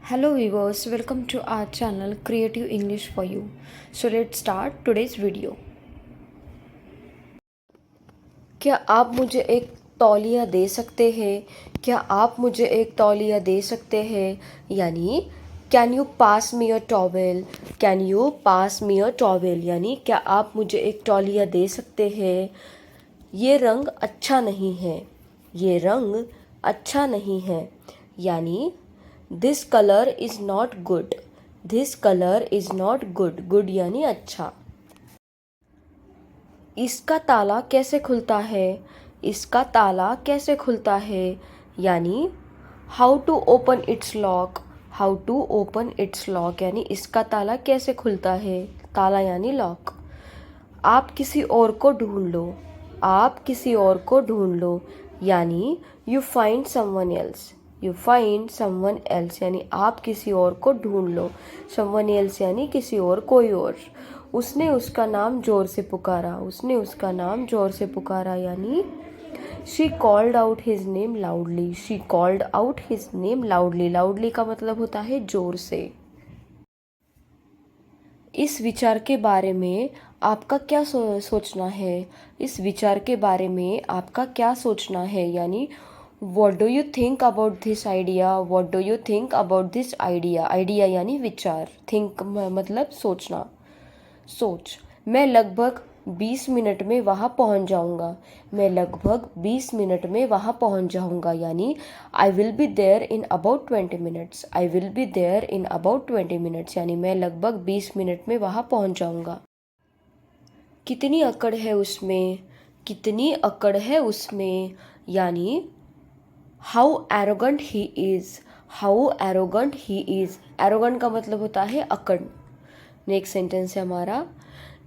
Hello viewers, welcome to our channel Creative English for You. So let's start today's video. क्या आप मुझे एक तौलिया दे सकते हैं? क्या आप मुझे एक तौलिया दे सकते हैं? यानी can you pass me a towel? Can you pass me a towel? यानी क्या आप मुझे एक तौलिया दे सकते हैं? ये रंग अच्छा नहीं है. ये रंग अच्छा नहीं है. यानी this colour is not good. This colour is not good. Good यानी अच्छा. इसका ताला कैसे खुलता है? इसका ताला कैसे खुलता है? यानी how to open its lock. How to open its lock यानी इसका ताला कैसे खुलता है? ताला यानी लॉक. आप किसी और को ढूंढ लो. आप किसी और को ढूंढ लो यानी you find someone else. You find someone else यानी आप किसी और को ढूंढ लो. समवन एल्स यानी किसी और, कोई और. उसने उसका नाम जोर से पुकारा. उसने उसका नाम जोर से पुकारा यानी she called out his name loudly. She called out his name loudly. Loudly का मतलब होता है जोर से. इस विचार के बारे में आपका क्या सोचना है? इस विचार के बारे में आपका क्या सोचना है? यानी what do you think about this idea? What do you think about this idea? Idea यानी विचार. थिंक मतलब सोचना, सोच. मैं लगभग 20 मिनट में वहाँ पहुँच जाऊँगा. मैं लगभग 20 मिनट में वहाँ पहुँच जाऊँगा यानी I will be there in about 20 minutes. I will be there in about 20 minutes यानी मैं लगभग 20 मिनट में वहाँ पहुँच जाऊँगा. कितनी अकड़ है उसमें? कितनी अकड़ है उसमें यानी how arrogant he is. How arrogant he is. Arrogant का मतलब होता है अकड़. नेक्स्ट सेंटेंस है हमारा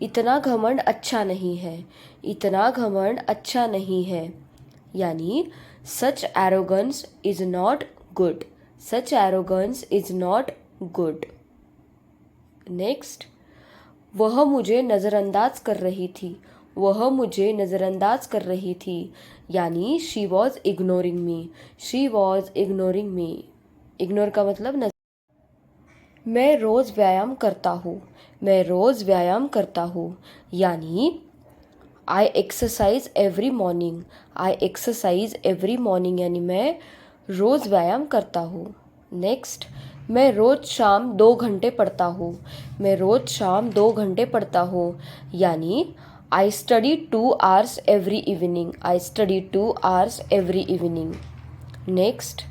इतना घमंड अच्छा नहीं है. इतना घमंड अच्छा नहीं है यानी such arrogance is not good. Such arrogance is not good. Next वह मुझे नज़रअंदाज कर रही थी. वह मुझे नज़रअंदाज कर रही थी यानी she was ignoring me. She was ignoring me. Ignore का मतलब मैं रोज़ व्यायाम करता हूँ. मैं रोज़ व्यायाम करता हूँ यानी आई एक्सरसाइज एवरी मॉर्निंग. आई एक्सरसाइज एवरी मॉर्निंग यानी मैं रोज़ व्यायाम करता हूँ. नेक्स्ट मैं रोज़ शाम 2 घंटे पढ़ता हूँ. मैं रोज़ शाम 2 घंटे पढ़ता हूँ यानी I study 2 hours every evening. I study 2 hours every evening. Next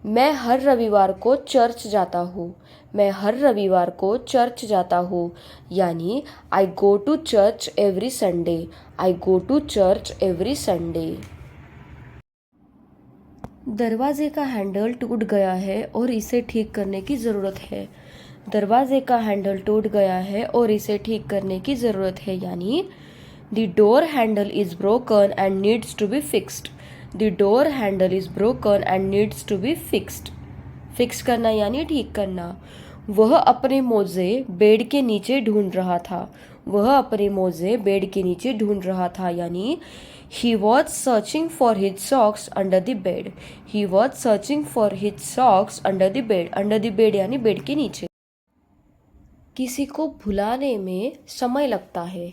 मैं हर रविवार को चर्च जाता हूँ. मैं हर रविवार को चर्च जाता हूँ यानी I go to church every Sunday. I go to church every Sunday. दरवाजे का हैंडल टूट गया है और इसे ठीक करने की ज़रूरत है. दरवाजे का हैंडल टूट गया है और इसे ठीक करने की ज़रूरत है यानी the door handle is broken and needs to be fixed. The door handle is broken and needs to be fixed. Fix करना यानी ठीक करना. वह अपने मोज़े बेड के नीचे ढूंढ रहा था. वह अपने मोज़े बेड के नीचे ढूंढ रहा था यानी he was searching for his socks under the bed. He was searching for his socks under the bed. Under the bed यानी बेड के नीचे. किसी को भुलाने में समय लगता है.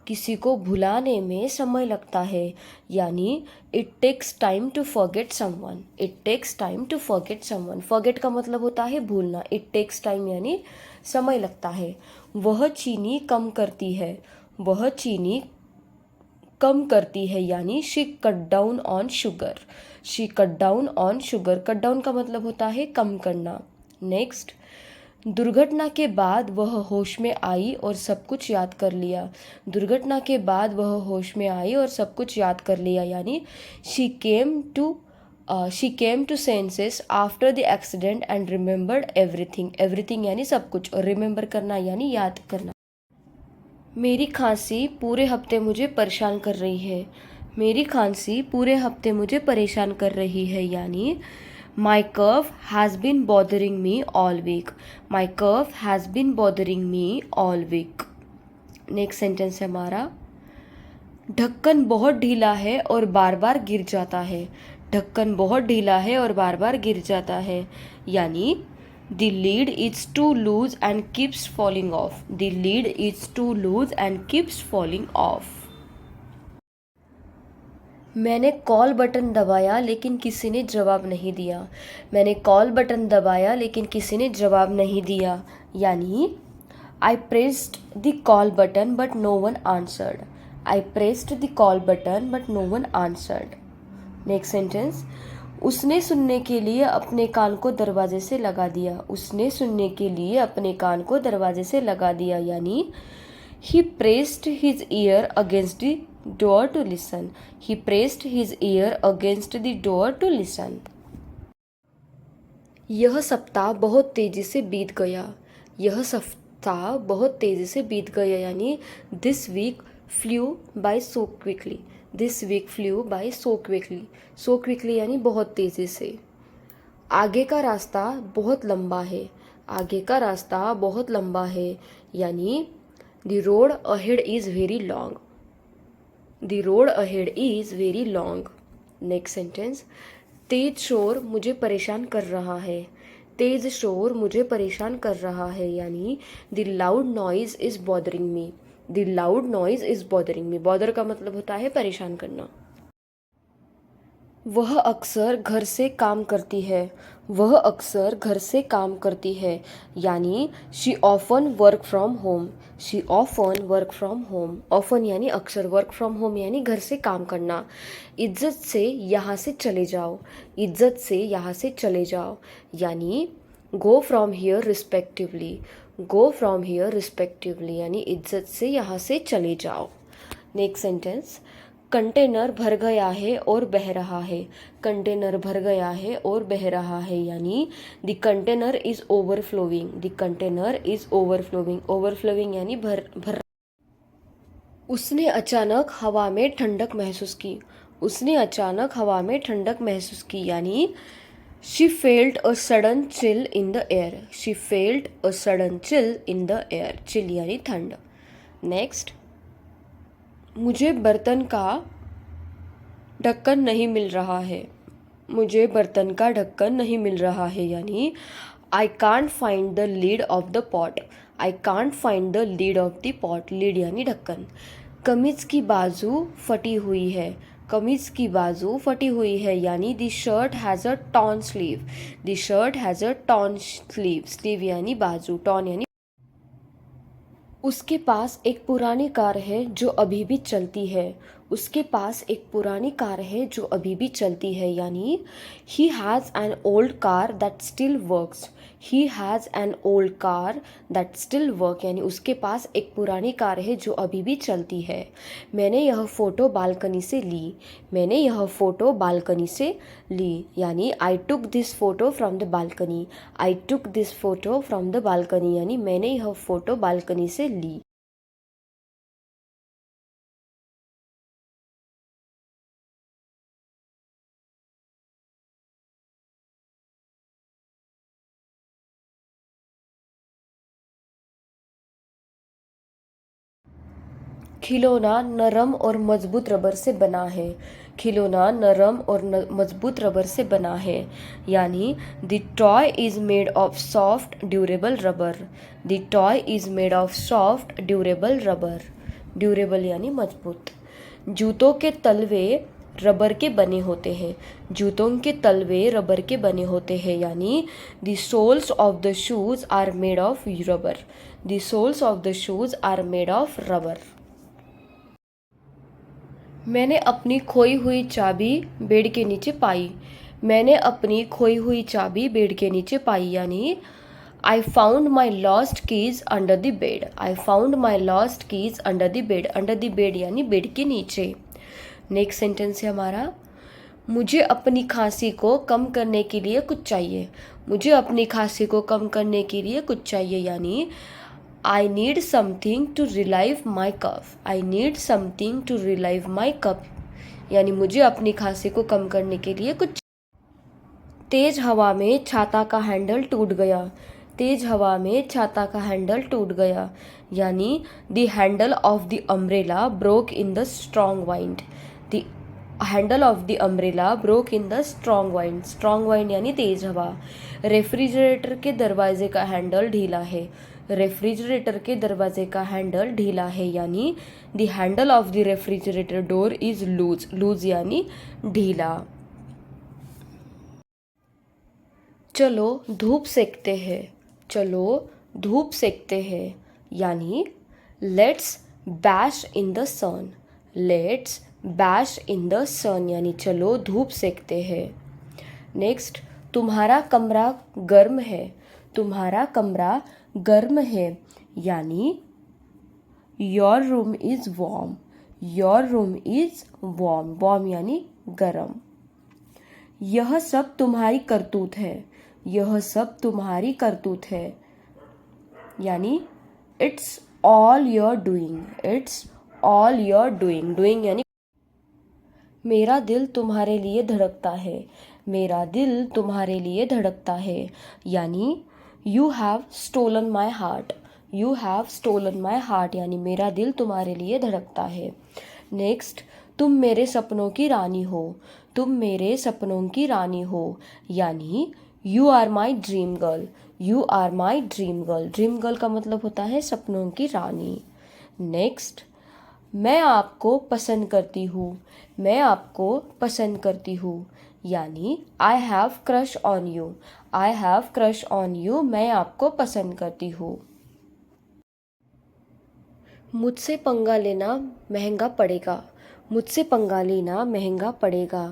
किसी को भुलाने में समय लगता है यानी it takes time to forget someone. It takes time to forget someone. Forget का मतलब होता है भूलना. इट टेक्स टाइम यानी समय लगता है. वह चीनी कम करती है. वह चीनी कम करती है यानी she cut down on sugar. She cut down on sugar. Cut down का मतलब होता है कम करना. नेक्स्ट दुर्घटना के बाद वह होश में आई और सब कुछ याद कर लिया. दुर्घटना के बाद वह होश में आई और सब कुछ याद कर लिया यानी she came to senses after the accident and remembered everything. Everything यानी सब कुछ और रिमेंबर करना यानी याद करना. मेरी खांसी पूरे हफ्ते मुझे परेशान कर रही है. मेरी खांसी पूरे हफ्ते मुझे परेशान कर रही है यानी My cough has been bothering me all week. My cough has been bothering me all week. Next sentence है हमारा ढक्कन बहुत ढीला है और बार बार गिर जाता है. ढक्कन बहुत ढीला है और बार बार गिर जाता है, यानी the lid is too loose and keeps falling off. The lid is too loose and keeps falling off. मैंने कॉल बटन दबाया लेकिन किसी ने जवाब नहीं दिया। मैंने कॉल बटन दबाया लेकिन किसी ने जवाब नहीं दिया, यानी I pressed the call button but no one answered. I pressed the call button but no one answered. Next sentence. उसने सुनने के लिए अपने कान को दरवाजे से लगा दिया। उसने सुनने के लिए अपने कान को दरवाजे से लगा दिया, यानी he pressed his ear against the door to listen. He pressed his ear against the door to listen. यह सप्ताह बहुत तेजी से बीत गया। यह सप्ताह बहुत तेज़ी से बीत गया, यानी this week flew by so quickly. This week flew by so quickly. So quickly यानी बहुत तेज़ी से। आगे का रास्ता बहुत लंबा है। आगे का रास्ता बहुत लंबा है, यानी the road ahead is very long. The road ahead is very long. Next sentence. तेज शोर मुझे परेशान कर रहा है। तेज शोर मुझे परेशान कर रहा है, यानी the loud noise is bothering me. The loud noise is bothering me. Bother का मतलब होता है परेशान करना। वह अक्सर घर से काम करती है। वह अक्सर घर से काम करती है, यानी she often work from home. She often work from home. Often यानी अक्सर, वर्क फ्रॉम होम यानी घर से काम करना। इज्जत से यहाँ से चले जाओ। इज्जत से यहाँ से चले जाओ, यानी go from here respectively. Go from here respectively यानी इज्जत से यहाँ से चले जाओ। Next sentence. कंटेनर भर गया है और बह रहा है। कंटेनर भर गया है और बह रहा है, यानी the container is overflowing. The container is overflowing. Overflowing यानी भर। उसने अचानक हवा में ठंडक महसूस की। उसने अचानक हवा में ठंडक महसूस की, यानी she felt a sudden chill in the air. She felt a sudden chill in the air. Chill यानी ठंड। नेक्स्ट। मुझे बर्तन का ढक्कन नहीं मिल रहा है। मुझे बर्तन का ढक्कन नहीं मिल रहा है, यानी I can't find the lead of the pot. I can't find the lead of the pot. Lead यानी ढक्कन। कमीज की बाजू फटी हुई है। कमीज की बाजू फटी हुई है, यानी the shirt has a torn sleeve. The shirt has a torn sleeve. Sleeve यानी बाजू, टॉर्न यानी। उसके पास एक पुरानी कार है जो अभी भी चलती है। उसके पास एक पुरानी कार है जो अभी भी चलती है, यानी he has an old car that still works. He has an old car that still work, यानी उसके पास एक पुरानी कार है जो अभी भी चलती है। मैंने यह फ़ोटो बालकनी से ली। मैंने यह फ़ोटो बालकनी से ली, यानी I took this photo from the balcony. I took this photo from the balcony, यानी मैंने यह फ़ोटो बालकनी से ली। खिलौना नरम और मजबूत रबर से बना है। खिलौना नरम और मजबूत रबर से बना है, यानी the toy is made of soft durable rubber. The toy is made of soft durable rubber. Durable यानी मजबूत। जूतों के तलवे रबर के बने होते हैं। जूतों के तलवे रबर के बने होते हैं, यानी the soles of the shoes are made of rubber. The soles of the shoes are made of rubber. मैंने अपनी खोई हुई चाबी बेड के नीचे पाई। मैंने अपनी खोई हुई चाबी बेड के नीचे पाई, यानी I found my lost keys under the bed. I found my lost keys under the bed. Under the bed यानी बेड के नीचे। नेक्स्ट सेंटेंस है हमारा। मुझे अपनी खांसी को कम करने के लिए कुछ चाहिए। मुझे अपनी खांसी को कम करने के लिए कुछ चाहिए, यानी I need something to relieve my cough. I need something to relieve my cough. यानी मुझे अपनी खांसी को कम करने के लिए कुछ। तेज हवा में छाता का हैंडल टूट गया। तेज हवा में छाता का हैंडल टूट गया, यानी the handle of the umbrella broke in the strong wind. The handle of the umbrella broke in the strong wind, strong wind यानी तेज हवा। रेफ्रिजरेटर के दरवाजे का हैंडल ढीला है, रेफ्रिजरेटर के दरवाजे का हैंडल ढीला है यानी the handle of the refrigerator door is loose, loose यानी ढीला। चलो धूप सेकते हैं, चलो धूप सेकते हैं यानी let's bask in the sun, let's bask in the sun यानी चलो धूप सेकते हैं। नेक्स्ट, तुम्हारा कमरा गर्म है, तुम्हारा कमरा गर्म है यानी your room is warm, your room is warm, warm यानी गर्म। यह सब तुम्हारी करतूत है, यह सब तुम्हारी करतूत है यानी it's all your doing, it's all your doing, doing यानी। मेरा दिल तुम्हारे लिए धड़कता है, मेरा दिल तुम्हारे लिए धड़कता है यानी you have stolen my heart, you have stolen my heart यानी मेरा दिल तुम्हारे लिए धड़कता है। नेक्स्ट, तुम मेरे सपनों की रानी हो, तुम मेरे सपनों की रानी हो यानी you are my dream girl, you are my dream girl, dream girl का मतलब होता है सपनों की रानी। नेक्स्ट, मैं आपको पसंद करती हूँ, मैं आपको पसंद करती हूँ यानी I have crush on you, I have crush on you, मैं आपको पसंद करती हूँ। मुझसे पंगा लेना महंगा पड़ेगा, मुझसे पंगा लेना महंगा पड़ेगा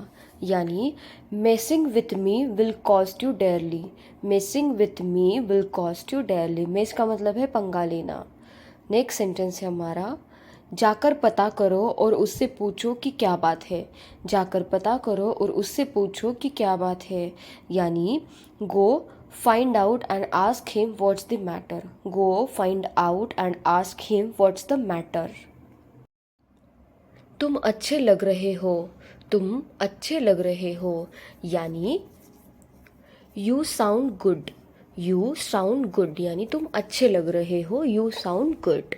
यानी messing with me will cost you dearly, messing with me will cost you dearly, mess का मतलब है पंगा लेना। नेक्स्ट सेंटेंस है हमारा, जाकर पता करो और उससे पूछो कि क्या बात है, जाकर पता करो और उससे पूछो कि क्या बात है यानी go find out and ask him what's the matter, go find out and ask him what's the matter. तुम अच्छे लग रहे हो, तुम अच्छे लग रहे हो यानी you sound good, you sound good यानी तुम अच्छे लग रहे हो, you sound good.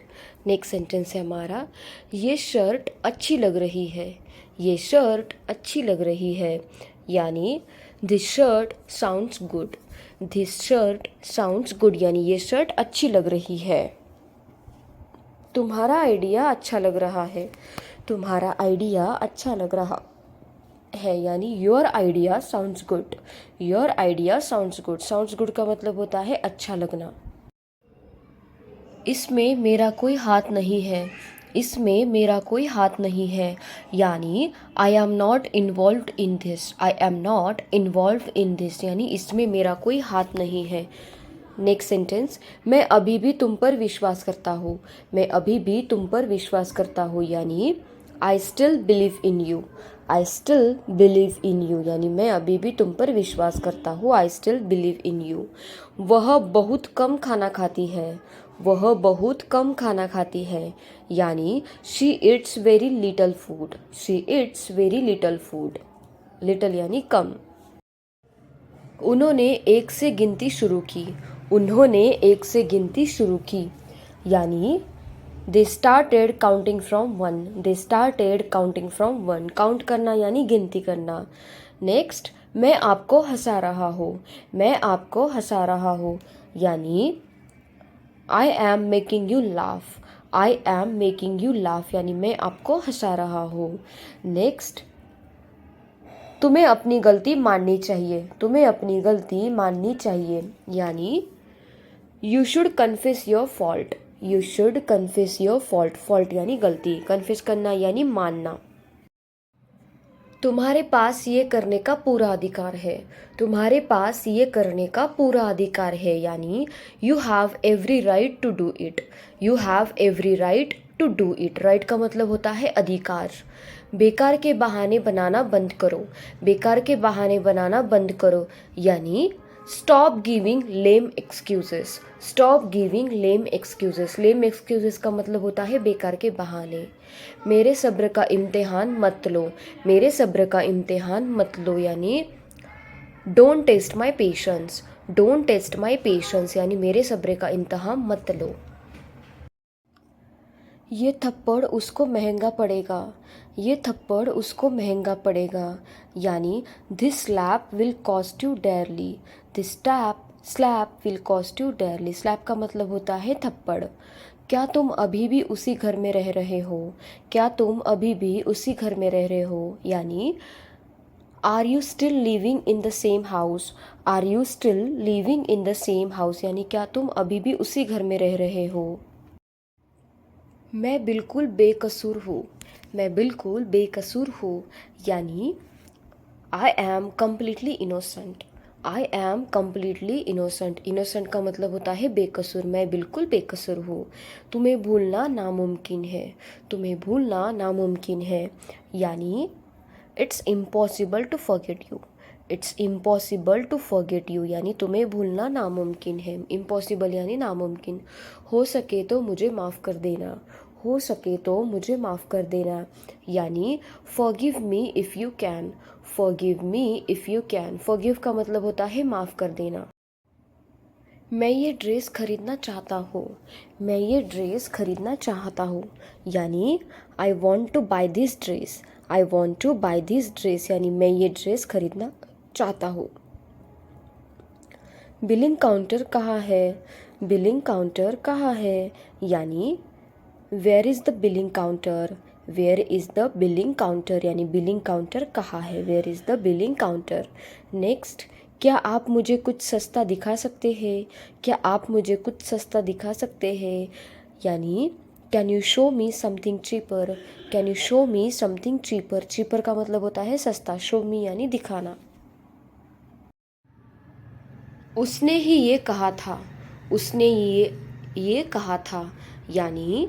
Next sentence है हमारा, ये शर्ट अच्छी लग रही है, ये शर्ट अच्छी लग रही है यानी this shirt sounds good, this shirt sounds good यानी ये शर्ट अच्छी लग रही है। तुम्हारा आइडिया अच्छा लग रहा है, तुम्हारा आइडिया अच्छा लग रहा है यानी your idea sounds good, your idea sounds good, sounds good का मतलब होता है अच्छा लगना। इसमें मेरा कोई हाथ नहीं है, इसमें मेरा कोई हाथ नहीं है यानी I am not involved in this, I am not involve in this यानी इसमें मेरा कोई हाथ नहीं है। नेक्स्ट सेंटेंस, मैं अभी भी तुम पर विश्वास करता हूँ, मैं अभी भी तुम पर विश्वास करता हूँ यानी I still believe in you, I still believe in you यानी मैं अभी भी तुम पर विश्वास करता हूँ, I still believe in you. वह बहुत कम खाना खाती है, वह बहुत कम खाना खाती है यानी she it's very little food, she it's very little food, little यानी कम। उन्होंने एक से गिनती शुरू की, उन्होंने एक से गिनती शुरू की यानी they started counting from one, they started counting from one, count करना यानी गिनती करना। नेक्स्ट, मैं आपको हंसा रहा हूँ, मैं आपको हंसा रहा हूँ यानी I am making you laugh, I am making you laugh यानी मैं आपको हंसा रहा हूँ। नेक्स्ट, तुम्हें अपनी गलती माननी चाहिए, तुम्हें अपनी गलती माननी चाहिए यानी you should confess your fault, you should confess your fault, fault यानी गलती, कन्फेस करना यानी मानना। तुम्हारे पास ये करने का पूरा अधिकार है, तुम्हारे पास ये करने का पूरा अधिकार है यानी you have every right to do it, you have every right to do it, right का मतलब होता है अधिकार। बेकार के बहाने बनाना बंद करो, बेकार के बहाने बनाना बंद करो यानी स्टॉप गिविंग लेम एक्सक्यूजेस, स्टॉप गिविंग लेम एक्सक्यूजेस, लेम एक्सक्यूजेस का मतलब होता है बेकार के बहाने। मेरे सब्र का इम्तिहान मत लो, मेरे सब्र का इम्तिहान मत लो यानी don't test my patience, don't test my patience यानी मेरे सब्र का इम्तिहान मत लो। ये थप्पड़ उसको महंगा पड़ेगा। ये थप्पड़ उसको महंगा पड़ेगा, यानी this slap will cost you dearly. This slap will cost you dearly. Slap का मतलब होता है थप्पड़। क्या तुम अभी भी उसी घर में रह रहे हो? क्या तुम अभी भी उसी घर में रह रहे हो, यानी are you still living in the same house. Are you still living in the same house, यानी क्या तुम अभी भी उसी घर में रह रहे हो? मैं बिल्कुल बेकसूर हूँ। मैं बिल्कुल बेकसूर हूँ, यानी I am completely innocent. I am completely innocent. Innocent का मतलब होता है बेकसूर। मैं बिल्कुल बेकसूर हूँ। तुम्हें भूलना नामुमकिन है। तुम्हें भूलना नामुमकिन है, यानी it's impossible to forget you. It's impossible to forget you, यानी तुम्हें भूलना नामुमकिन है। इम्पॉसिबल यानी नामुमकिन। हो सके तो मुझे माफ़ कर देना। हो सके तो मुझे माफ़ कर देना, यानी forgive me if you can. Forgive me if you can. Forgive का मतलब होता है माफ़ कर देना। मैं ये ड्रेस खरीदना चाहता हूँ। मैं ये ड्रेस खरीदना चाहता हूँ, यानी I want two by this dress. I want two by this dress, यानी मैं ये ड्रेस खरीदना चाहता हूँ। बिलिंग काउंटर कहाँ है? बिलिंग काउंटर कहाँ है, यानी where is the billing counter. Where is the billing counter, यानी बिलिंग काउंटर कहाँ है? Where is the billing counter. Next, क्या आप मुझे कुछ सस्ता दिखा सकते हैं? क्या आप मुझे कुछ सस्ता दिखा सकते हैं, यानी can you show me something cheaper. Can you show me something cheaper. Cheaper का मतलब होता है सस्ता। शो मी यानी दिखाना। उसने ही ये कहा था। उसने ये कहा था, यानी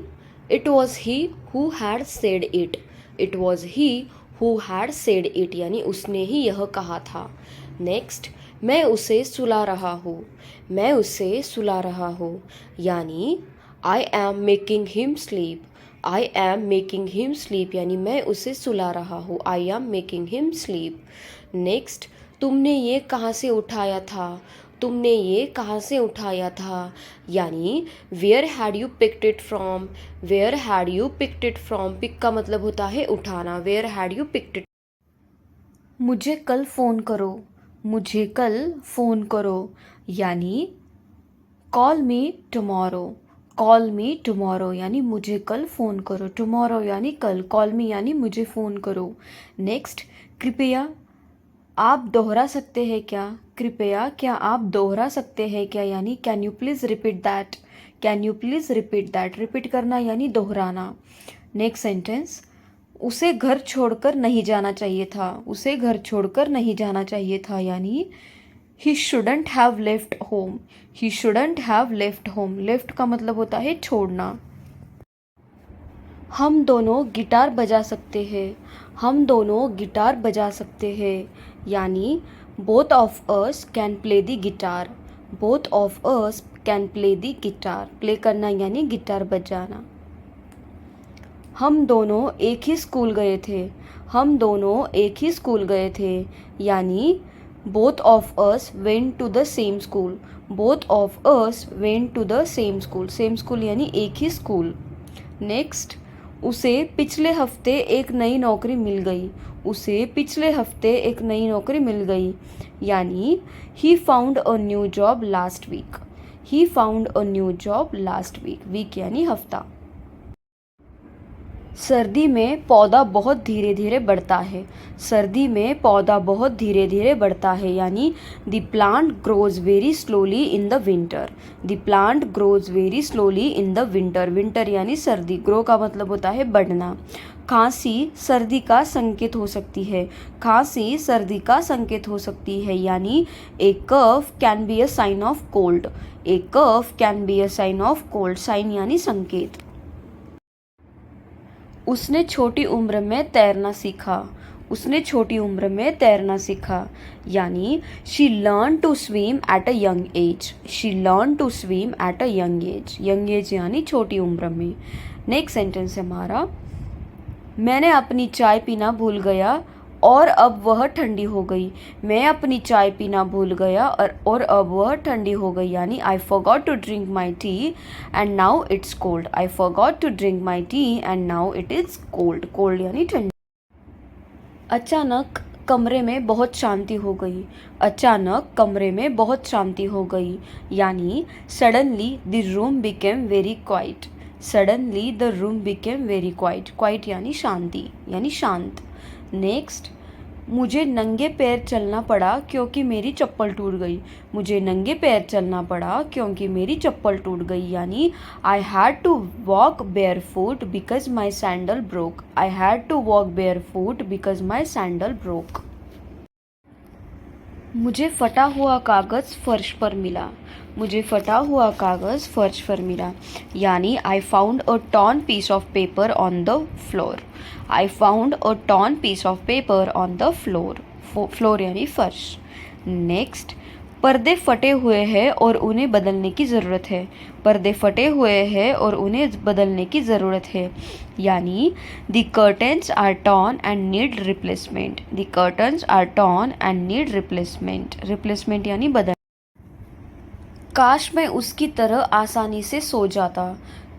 it was he who had said it. It was he who had said it, यानी उसने ही यह कहा था। नेक्स्ट, मैं उसे सुला रहा हूँ। मैं उसे सुला रहा हूँ, यानी I am making him sleep. I am making him sleep, यानी मैं उसे सुला रहा हूँ। I am making him sleep. Next, तुमने ये कहाँ से उठाया था? तुमने ये कहाँ से उठाया था, यानी where had you picked it from. Where had you picked it from. Pick का मतलब होता है उठाना। Where had you picked it. मुझे कल फ़ोन करो। मुझे कल फ़ोन करो, यानी call me tomorrow. Call me tomorrow, यानी मुझे कल फ़ोन करो। टुमारो यानी कल, कॉल मी यानी मुझे फ़ोन करो। नेक्स्ट, कृपया आप दोहरा सकते हैं क्या? कृपया क्या आप दोहरा सकते हैं क्या, यानी can you please repeat that. Can you please repeat that. Repeat करना यानी दोहराना। नेक्स्ट सेंटेंस, उसे घर छोड़कर नहीं जाना चाहिए था। उसे घर छोड़कर नहीं जाना चाहिए था, यानी he shouldn't have left home. He shouldn't have left home. Left का मतलब होता है छोड़ना। हम दोनों गिटार बजा सकते हैं। हम दोनों गिटार बजा सकते हैं, यानी both of us can play the guitar. Both of us can play the guitar. Play करना यानी गिटार बजाना। हम दोनों एक ही स्कूल गए थे। हम दोनों एक ही स्कूल गए थे, यानी both of us went to the same school. Both of us went to the same school. Same school यानी एक ही स्कूल। नेक्स्ट, उसे पिछले हफ्ते एक नई नौकरी मिल गई। उसे पिछले हफ्ते एक नई नौकरी मिल गई, यानी he found a new job last week. He found a new job last week. Week यानी हफ्ता। सर्दी में पौधा बहुत धीरे धीरे बढ़ता है। सर्दी में पौधा बहुत धीरे धीरे बढ़ता है, यानी the plant grows very slowly in the winter. The plant grows very slowly in the winter. Winter यानी सर्दी। ग्रो का मतलब होता है बढ़ना। खांसी सर्दी का संकेत हो सकती है। खांसी सर्दी का संकेत हो सकती है, यानी a cough can be a sign of cold. A cough can be a sign of cold. Sign यानी संकेत। उसने छोटी उम्र में तैरना सीखा। उसने छोटी उम्र में तैरना सीखा, यानी she learn to swim at a young age. She learn to swim at a young age. Young age यानी छोटी उम्र में। नेक्स्ट सेंटेंस है हमारा, मैंने अपनी चाय पीना भूल गया और अब वह ठंडी हो गई। मैं अपनी चाय पीना भूल गया और अब वह ठंडी हो गई, यानी I forgot to drink my tea and now it's cold. I forgot to drink my tea and now it is cold. Cold यानी ठंडी। अचानक कमरे में बहुत शांति हो गई। अचानक कमरे में बहुत शांति हो गई, यानी suddenly the room became very quite. Suddenly the room became very quite. Quite यानी शांति, यानी शांत। नेक्स्ट, मुझे नंगे पैर चलना पड़ा क्योंकि मेरी चप्पल टूट गई। मुझे नंगे पैर चलना पड़ा क्योंकि मेरी चप्पल टूट गई, यानी I had to walk bare foot because my sandal broke. I had to walk bare foot because my sandal broke. मुझे फटा हुआ कागज़ फर्श पर मिला। मुझे फटा हुआ कागज़ फर्श पर मिला, यानी I found a torn piece of paper on the floor. I found a torn piece of paper on the floor. Floor यानी फर्श। नेक्स्ट, पर्दे फटे हुए हैं और उन्हें बदलने की ज़रूरत है। पर्दे फटे हुए हैं और उन्हें बदलने की ज़रूरत है, यानी the curtains are torn and need replacement. The curtains are torn and need replacement. Replacement यानी बदल। काश मैं उसकी तरह आसानी से सो जाता।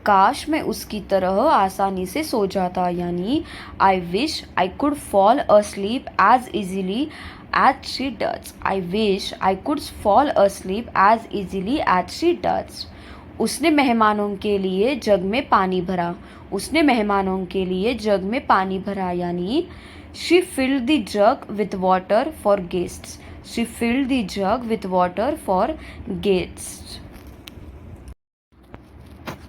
काश मैं उसकी तरह आसानी से सो जाता, यानी I wish I could fall asleep as easily as she does. I wish I could fall asleep as easily as she does. उसने मेहमानों के लिए जग में पानी भरा। उसने मेहमानों के लिए जग में पानी भरा, यानी she filled the jug with water for guests. She filled the jug with water for guests.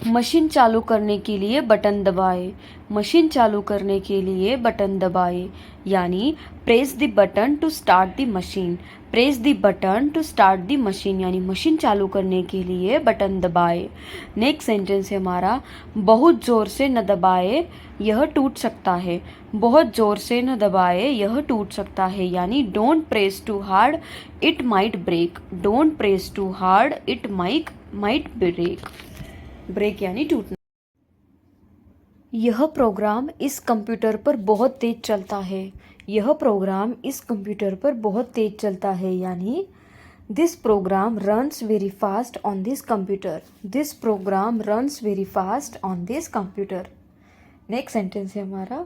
Machine चालू करने के लिए बटन दबाए। मशीन चालू करने के लिए बटन दबाए, यानी press the button to start the machine. Press the button to start the machine, यानी मशीन चालू करने के लिए बटन दबाए। नेक्स्ट सेंटेंस है हमारा, बहुत ज़ोर से न दबाए, यह टूट सकता है। बहुत ज़ोर से न दबाए, यह टूट सकता है, यानी don't press too hard, it might break. Don't press too hard, it might break. Break यानी टूटना। यह प्रोग्राम इस कंप्यूटर पर बहुत तेज चलता है। यह प्रोग्राम इस कंप्यूटर पर बहुत तेज चलता है, यानी this program runs very fast on this computer. This program runs very fast on this computer. Next sentence है हमारा,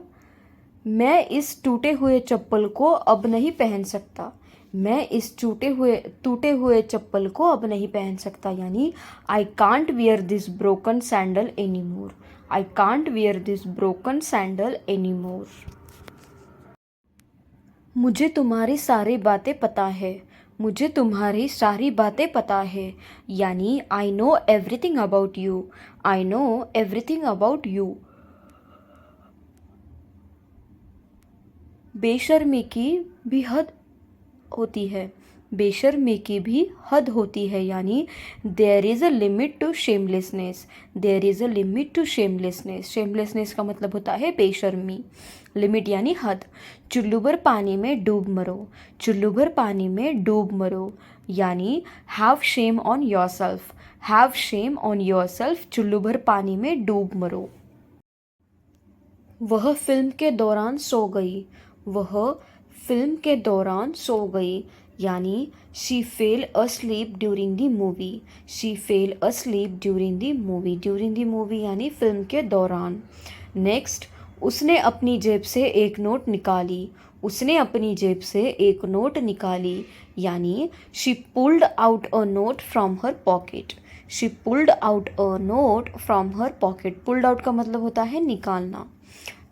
मैं इस टूटे हुए चप्पल को अब नहीं पहन सकता। मैं इस टूटे हुए चप्पल को अब नहीं पहन सकता, यानी I can't wear this broken sandal any more. I can't wear this broken sandal any more. मुझे तुम्हारी सारी बातें पता है। मुझे तुम्हारी सारी बातें पता है, यानी I know everything about you. I know everything about you. बेशर्मी की भी हद होती है। बेशर्मी की भी हद होती है, यानी there is a limit to shamelessness. There is a limit to shamelessness. Shamelessness का मतलब होता है बेशर्मी। लिमिट यानी हद। चुल्लू भर पानी में डूब मरो। चुल्लू भर पानी में डूब मरो, यानी have shame on yourself. Have shame on yourself. चुल्लू भर पानी में डूब मरो। वह फिल्म के दौरान सो गई। वह फिल्म के दौरान सो गई, यानी she fail asleep during the movie. She fail asleep during the movie. During the movie यानी फिल्म के दौरान। नेक्स्ट, उसने अपनी जेब से एक नोट निकाली। उसने अपनी जेब से एक नोट निकाली, यानी she pulled out a note from her pocket. She pulled out a note from her pocket. Pulled out का मतलब होता है निकालना।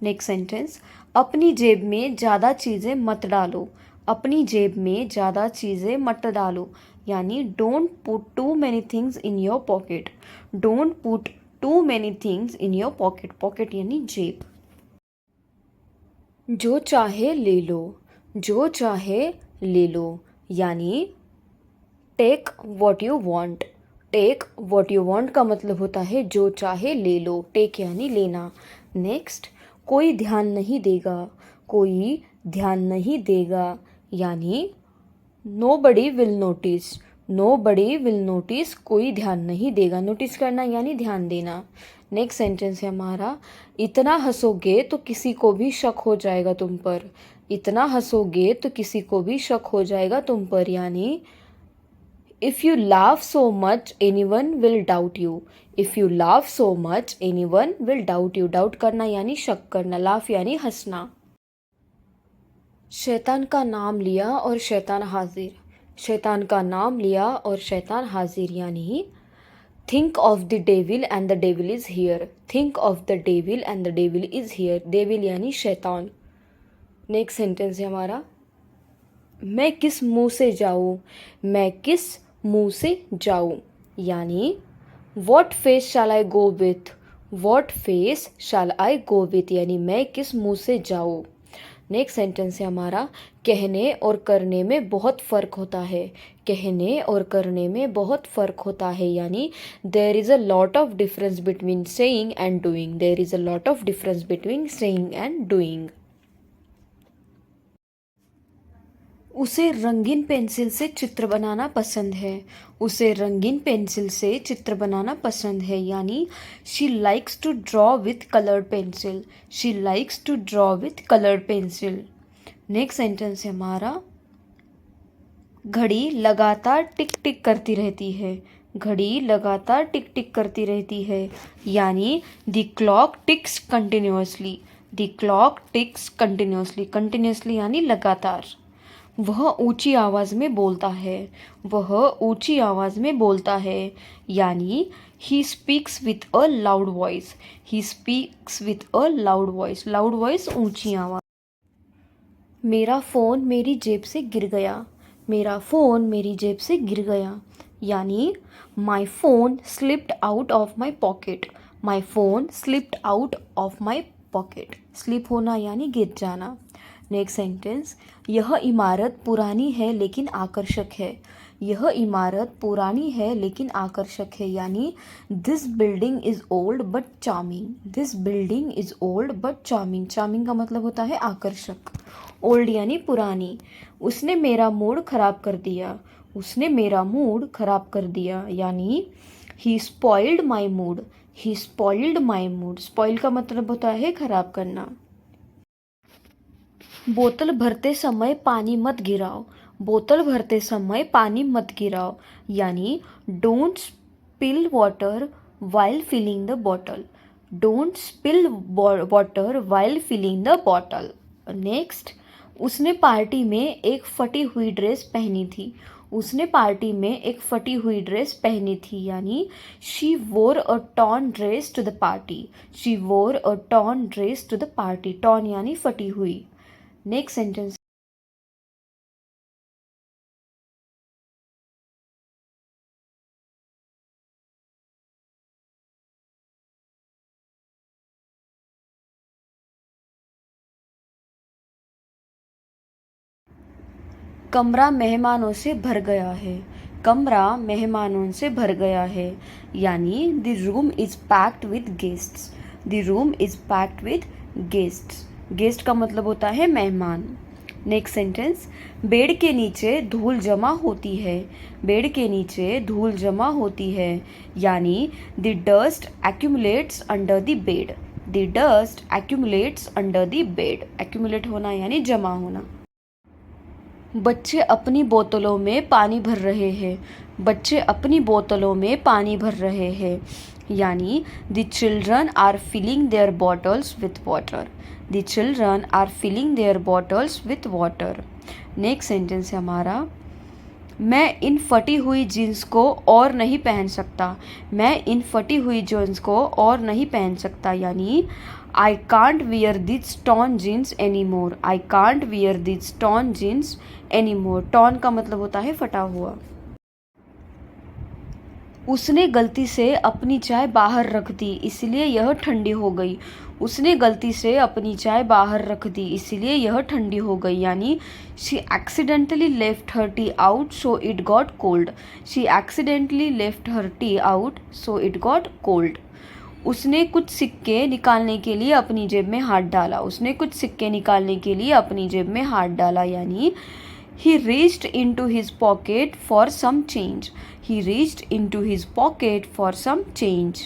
नेक्स्ट सेंटेंस, अपनी जेब में ज़्यादा चीज़ें मत डालो। अपनी जेब में ज़्यादा चीज़ें मत डालो, यानी don't put too many things in your pocket. Don't put too many things in your pocket. Pocket यानी जेब। जो चाहे ले लो। जो चाहे ले लो, यानी take what you want. Take what you want का मतलब होता है जो चाहे ले लो। टेक यानी लेना। नेक्स्ट, कोई ध्यान नहीं देगा। कोई ध्यान नहीं देगा, यानी nobody will notice. Nobody will notice. कोई ध्यान नहीं देगा। नोटिस करना यानी ध्यान देना। नेक्स्ट सेंटेंस है हमारा, इतना हंसोगे तो किसी को भी शक हो जाएगा तुम पर। इतना हंसोगे तो किसी को भी शक हो जाएगा तुम पर, यानी if you laugh so much anyone will doubt you. If you laugh so much anyone will doubt you. Doubt करना यानी शक करना, लाफ यानी हंसना। शैतान का नाम लिया और शैतान हाजिर। शैतान का नाम लिया और शैतान हाजिर यानी think of the devil and the devil is here. Think of the devil and the devil is here. Devil यानी शैतान। नेक्स्ट सेंटेंस है हमारा, मैं किस मुंह से जाऊँ। मैं किस मुंह से जाऊँ यानी what face shall I go with. What face shall I go with यानी मैं किस मुंह से जाऊँ। नेक्स्ट सेंटेंस है हमारा, कहने और करने में बहुत फ़र्क होता है। कहने और करने में बहुत फ़र्क होता है यानी there is a lot of difference between saying and doing. There is a lot of difference between saying and doing. उसे रंगीन पेंसिल से चित्र बनाना पसंद है। उसे रंगीन पेंसिल से चित्र बनाना पसंद है यानी she likes to draw with coloured pencil. She likes to draw with coloured pencil. Next sentence है हमारा, घड़ी लगातार टिक टिक करती रहती है। घड़ी लगातार टिक टिक करती रहती है यानी the clock ticks continuously. The clock ticks continuously. Continuously यानी लगातार। वह ऊंची आवाज़ में बोलता है। वह ऊंची आवाज़ में बोलता है यानी he speaks with a loud voice. He speaks with a loud voice. Loud voice ऊंची आवाज़। मेरा फ़ोन मेरी जेब से गिर गया। मेरा फ़ोन मेरी जेब से गिर गया यानी my phone slipped out of my pocket. My phone slipped out of my pocket. Slip होना यानी गिर जाना। नेक्स्ट सेंटेंस, यह इमारत पुरानी है लेकिन आकर्षक है। यह इमारत पुरानी है लेकिन आकर्षक है यानी this building is old but charming. This building is old but charming. Charming का मतलब होता है आकर्षक। ओल्ड यानी पुरानी। उसने मेरा मूड ख़राब कर दिया। उसने मेरा मूड ख़राब कर दिया यानी he spoiled my mood. He spoiled my mood. Spoil का मतलब होता है ख़राब करना। बोतल भरते समय पानी मत गिराओ। बोतल भरते समय पानी मत गिराओ यानी don't spill water while filling the bottle. Don't spill water while filling the bottle. Next, उसने पार्टी में एक फटी हुई ड्रेस पहनी थी। उसने पार्टी में एक फटी हुई ड्रेस पहनी थी यानी she wore a torn dress to the party. She wore a torn dress to the party. Torn यानी फटी हुई। नेक्स्ट सेंटेंस, कमरा मेहमानों से भर गया है। कमरा मेहमानों से भर गया है यानी the room is packed with guests. The room is packed with guests. Guest का मतलब होता है मेहमान। नेक्स्ट सेंटेंस, बेड के नीचे धूल जमा होती है। बेड के नीचे धूल जमा होती है यानी the dust accumulates under the bed. The dust accumulates under the bed. Accumulate होना यानी जमा होना। बच्चे अपनी बोतलों में पानी भर रहे हैं। बच्चे अपनी बोतलों में पानी भर रहे हैं यानी the children are filling their bottles with water. The children are filling their bottles with water. Next sentence है हमारा, मैं इन फटी हुई जीन्स को और नहीं पहन सकता। मैं इन फटी हुई जीन्स को और नहीं पहन सकता यानी I can't wear this torn jeans any more. I can't wear this torn jeans any more. Torn का मतलब होता है फटा हुआ। उसने गलती से अपनी चाय बाहर रख दी इसलिए यह ठंडी हो गई। उसने गलती से अपनी चाय बाहर रख दी इसलिए यह ठंडी हो गई यानी she accidentally left her T out so it got cold. She accidentally left her T out so it got cold. उसने कुछ सिक्के निकालने के लिए अपनी जेब में हाथ डाला। उसने कुछ सिक्के निकालने के लिए अपनी जेब में हाथ डाला यानी he reached into his pocket for some change. He reached into his pocket for some change.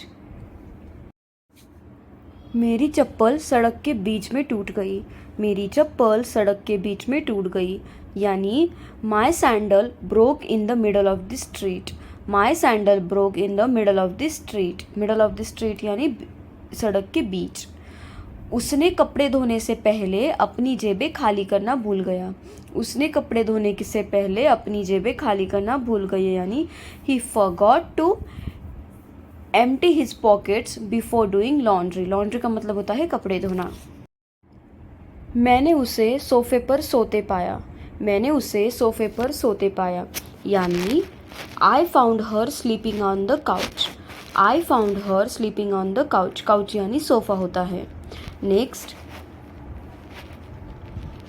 मेरी चप्पल सड़क के बीच में टूट गई। मेरी चप्पल सड़क के बीच में टूट गई, यानी my sandal broke in the middle of the street. My sandal broke in the middle of the street. Middle of the street यानी सड़क के बीच। उसने कपड़े धोने से पहले अपनी जेबें खाली करना भूल गया। उसने कपड़े धोने से पहले अपनी जेबें खाली करना भूल गए, यानी he forgot to empty his pockets before doing laundry. Laundry का मतलब होता है कपड़े धोना। मैंने उसे सोफे पर सोते पाया। मैंने उसे सोफे पर सोते पाया, यानी I found her sleeping on the couch. I found her sleeping on the couch. Couch यानी सोफ़ा होता है। नेक्स्ट,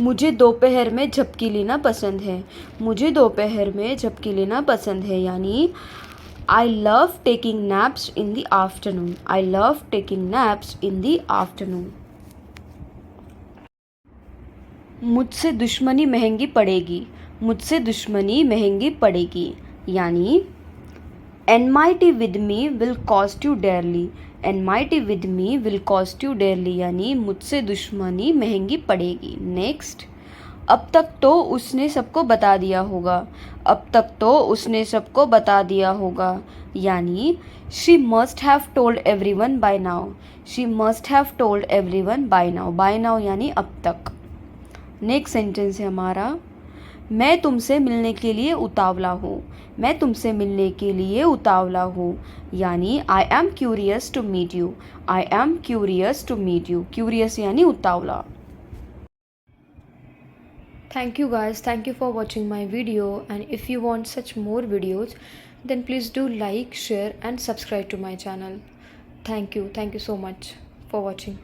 मुझे दोपहर में झपकी लेना पसंद है। मुझे दोपहर में झपकी लेना पसंद है, यानी I love taking naps in the afternoon. I love taking naps in the afternoon. मुझसे दुश्मनी महंगी पड़ेगी। मुझसे दुश्मनी महंगी पड़ेगी, यानी enmity with me will cost you dearly. Enmity with me will cost you dearly, यानी मुझसे दुश्मनी महंगी पड़ेगी। नेक्स्ट, अब तक तो उसने सबको बता दिया होगा। अब तक तो उसने सबको बता दिया होगा, यानी she must have told everyone by now. She must have told everyone by now. By now यानी अब तक। नेक्स्ट सेंटेंस है हमारा, मैं तुमसे मिलने के लिए उतावला हूँ। मैं तुमसे मिलने के लिए उतावला हूँ, यानी I am curious to meet you. I am curious to meet you. Curious यानी उतावला। Thank you guys, thank you for watching my video, and if you want such more videos then please do like, share and subscribe to my channel. Thank you so much for watching.